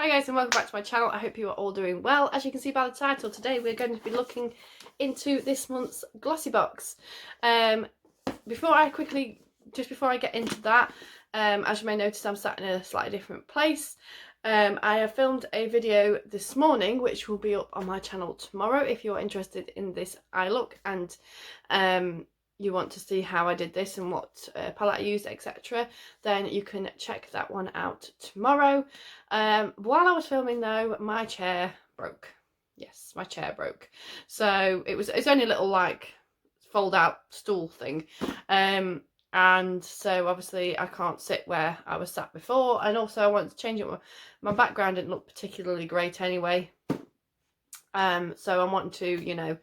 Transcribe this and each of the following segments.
Hi guys and welcome back to my channel. I hope you are all doing well. As you can see by the title, today we're going to be looking into this month's Glossybox. Before I get into that, as you may notice, I'm sat in a slightly different place. I have filmed a video this morning which will be up on my channel tomorrow if you're interested in this eye look and you want to see how I did this and what palette I used, etc., then you can check that one out tomorrow. While I was filming though, my chair broke. Yes, my chair broke. So it's only a little like fold out stool thing. And so obviously I can't sit where I was sat before, and also I wanted to change it. My background didn't look particularly great anyway. So I want to, you know,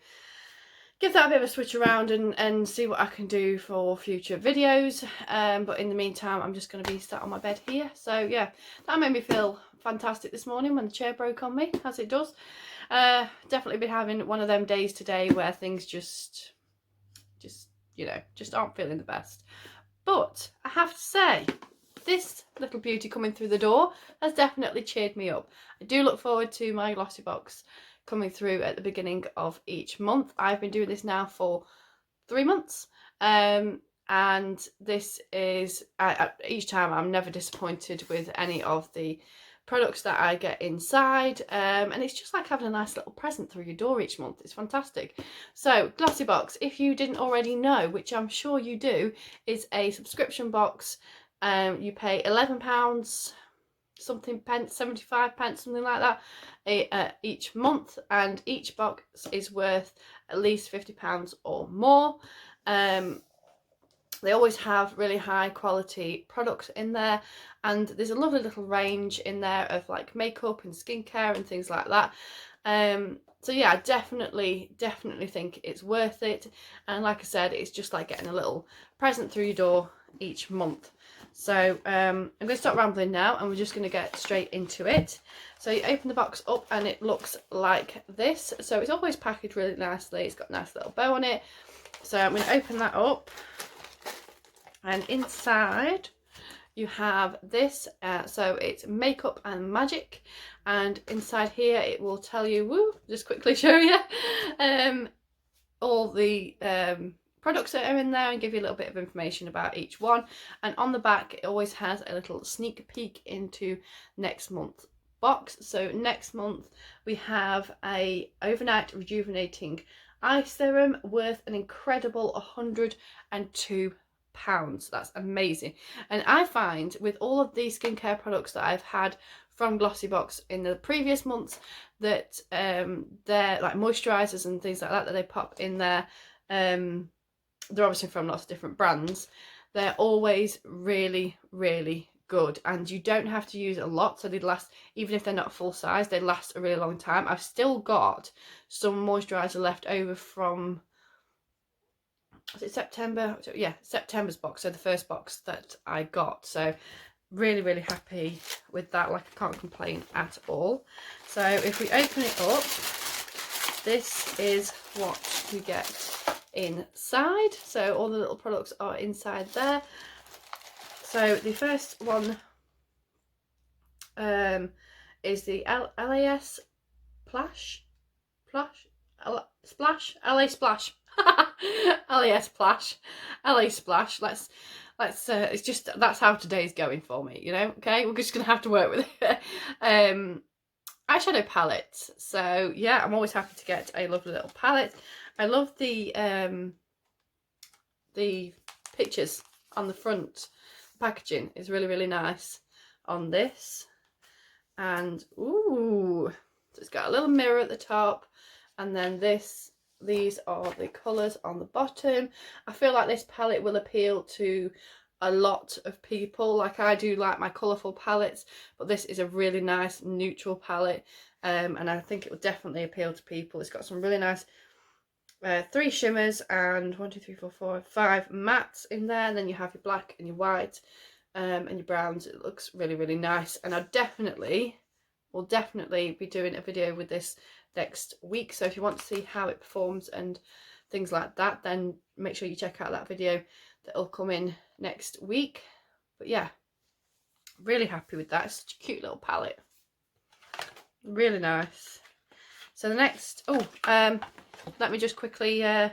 give that a bit of a switch around and see what I can do for future videos. But in the meantime, I'm just going to be sat on my bed here. So yeah, that made me feel fantastic this morning when the chair broke on me, as it does. Definitely been having one of them days today where things just you know, just aren't feeling the best. But I have to say, this little beauty coming through the door has definitely cheered me up. I do look forward to my Glossybox coming through at the beginning of each month. I've been doing this now for 3 months, and this is each time I'm never disappointed with any of the products that I get inside, and it's just like having a nice little present through your door each month. It's fantastic. So Glossybox, if you didn't already know, which I'm sure you do, is a subscription box. You pay £11 something pence, 75 pence, something like that, each month, and each box is worth at least £50 or more. They always have really high quality products in there, and there's a lovely little range in there of like makeup and skincare and things like that. So yeah, I definitely think it's worth it, and like I said, it's just like getting a little present through your door each month. So I'm going to stop rambling now and we're just going to get straight into it. So you open the box up and it looks like this. So it's always packaged really nicely. It's got a nice little bow on it. So I'm going to open that up, and inside you have this. So it's Makeup and Magic, and inside here it will tell you, just quickly show you all the products that are in there and give you a little bit of information about each one. And on the back it always has a little sneak peek into next month's box. So next month we have a overnight rejuvenating eye serum worth an incredible £102. That's amazing. And I find with all of these skincare products that I've had from Glossybox in the previous months that they're like moisturizers and things like that they pop in there. They're obviously from lots of different brands. They're always really good, and you don't have to use a lot, so they last, even if they're not full size, they last a really long time. I've still got some moisturizer left over from, was it September? Yeah, September's box, so the first box that I got. So really happy with that. Like, I can't complain at all. So if we open it up, this is what you get inside. So all the little products are inside there. So the first one is the LAS Splash, LA Splash. LAS Splash. Let's it's just, that's how today's going for me, you know. Okay, we're just gonna have to work with it. Eyeshadow palette. So yeah, I'm always happy to get a lovely little palette. I love the pictures on the front. The packaging is really nice on this, and ooh, so it's got a little mirror at the top, and then these are the colours on the bottom. I feel like this palette will appeal to a lot of people. Like, I do like my colourful palettes, but this is a really nice neutral palette, and I think it will definitely appeal to people. It's got some really nice 3 shimmers and 1, 2, 3, 4, 5 mattes in there, and then you have your black and your white and your browns. It looks really nice, and I will definitely be doing a video with this next week. So if you want to see how it performs and things like that, then make sure you check out that video that'll come in next week. But yeah, really happy with that. It's such a cute little palette. Really nice. So the next, let me just quickly, so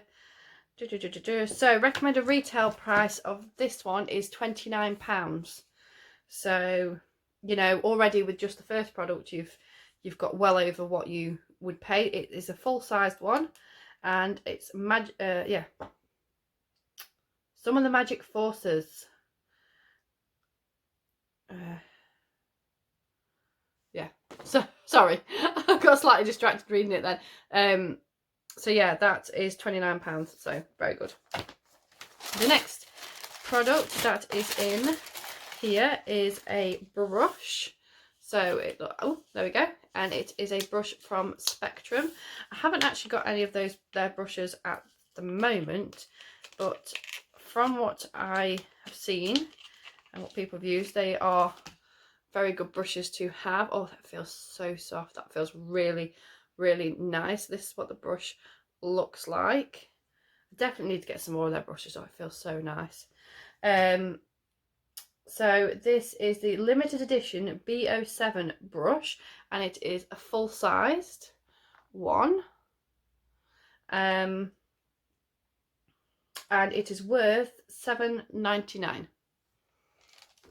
recommended retail price of this one is £29. So, you know, already with just the first product, you've got well over what you would pay. It is a full-sized one, and it's Some of the Magic Forces. So sorry, I got slightly distracted reading it then. So yeah, that is £29, so very good. The next product that is in here is a brush. So there we go, and it is a brush from Spectrum. I haven't actually got any of their brushes at the moment, but from what I have seen and what people have used, they are very good brushes to have. Oh, that feels so soft. That feels really, really nice. This is what the brush looks like. I definitely need to get some more of their brushes. Oh, it feels so nice. So this is the limited edition B07 brush, and it is a full-sized one. And it is worth £7.99.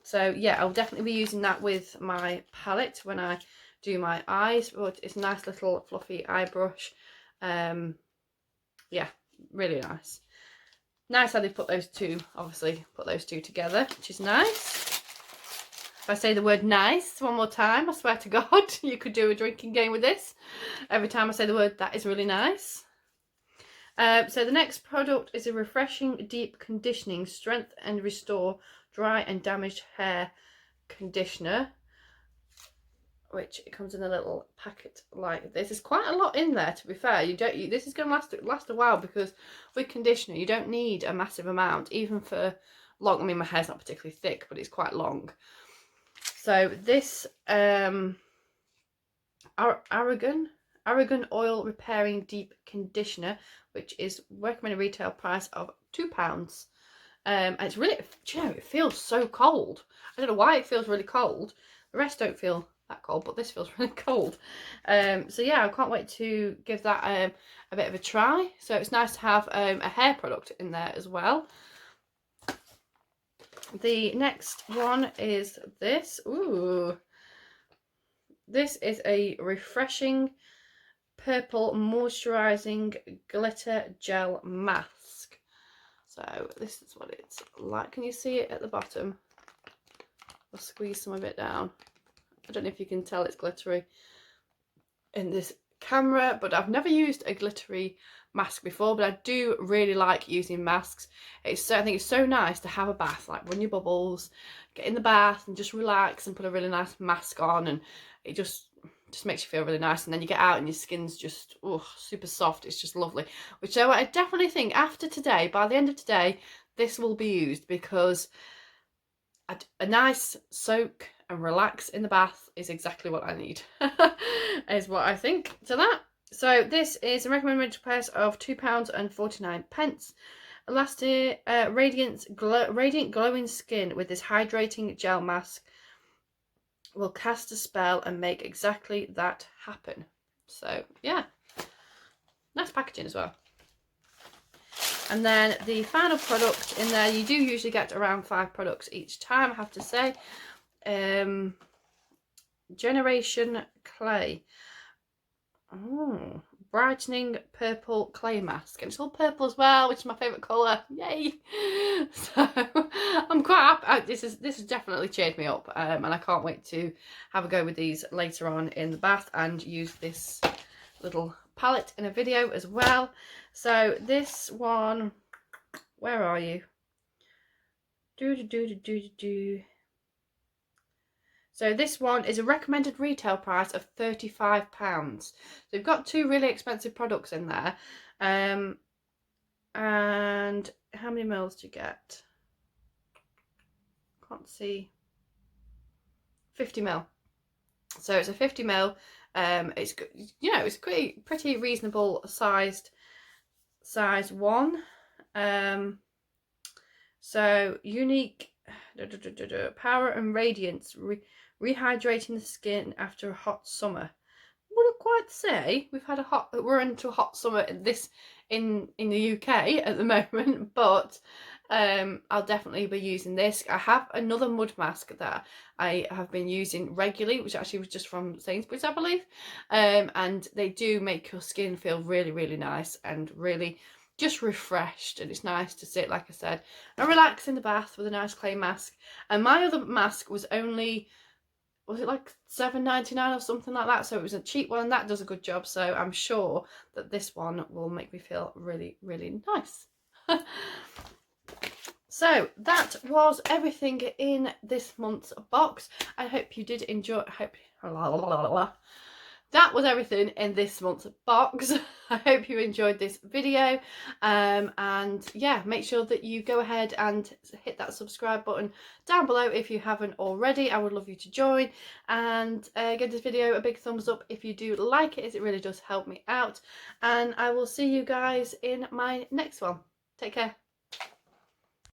So yeah, I'll definitely be using that with my palette when I do my eyes. But it's a nice little fluffy eye brush. Yeah, really nice. Nice how they put those two together, which is nice. If I say the word nice one more time, I swear to God, you could do a drinking game with this. Every time I say the word, that is really nice. So the next product is a refreshing deep conditioning strength and restore dry and damaged hair conditioner, which it comes in a little packet like this. There's quite a lot in there, to be fair. This is going to last a while, because with conditioner you don't need a massive amount, even for long. I mean, my hair's not particularly thick, but it's quite long. So this Aragon Oil Repairing Deep Conditioner, which is recommended retail price of £2. And it's really, it feels so cold. I don't know why it feels really cold. The rest don't feel that cold, but this feels really cold. So yeah, I can't wait to give that a bit of a try. So it's nice to have a hair product in there as well. The next one is this. Ooh. This is a refreshing purple moisturising glitter gel mask. So this is what it's like. Can you see it at the bottom? I'll squeeze some of it down. I don't know if you can tell it's glittery in this camera, but I've never used a glittery mask before, but I do really like using masks. I think it's so nice to have a bath, like run your bubbles, get in the bath and just relax and put a really nice mask on, and it just makes you feel really nice. And then you get out and your skin's just super soft. It's just lovely. Which I definitely think after today, by the end of today, this will be used, because a nice soak and relax in the bath is exactly what I need. Is what I think to that. So this is a recommended price of £2.49. Elastic radiant glowing skin with this hydrating gel mask will cast a spell and make exactly that happen. So yeah, nice packaging as well. And then the final product in there, you do usually get around 5 products each time, I have to say. Generation Clay. Oh, brightening purple clay mask, and it's all purple as well, which is my favourite colour. Yay! So I'm quite happy. This has definitely cheered me up, and I can't wait to have a go with these later on in the bath and use this little palette in a video as well. So this one, where are you? So this one is a recommended retail price of £35. So we've got 2 really expensive products in there. And how many mils do you get? Can't see. 50ml. So it's a 50ml. It's, you know, it's pretty reasonable size one. So unique power and radiance, rehydrating the skin after a hot summer. quite say we've had we're into a hot summer in the UK at the moment, but I'll definitely be using this. I have another mud mask that I have been using regularly, which actually was just from Sainsbury's, I believe, and they do make your skin feel really, really nice and really just refreshed, and it's nice to sit, like I said, and relax in the bath with a nice clay mask. And my other mask was only, was it like £7.99 or something like that, so it was a cheap one, and that does a good job, so I'm sure that this one will make me feel really, really nice. So that was everything in this month's box. I hope you did enjoy. That was everything in this month's box. I hope you enjoyed this video, and yeah, make sure that you go ahead and hit that subscribe button down below if you haven't already. I would love you to join, and give this video a big thumbs up if you do like it, as it really does help me out. And I will see you guys in my next one. Take care.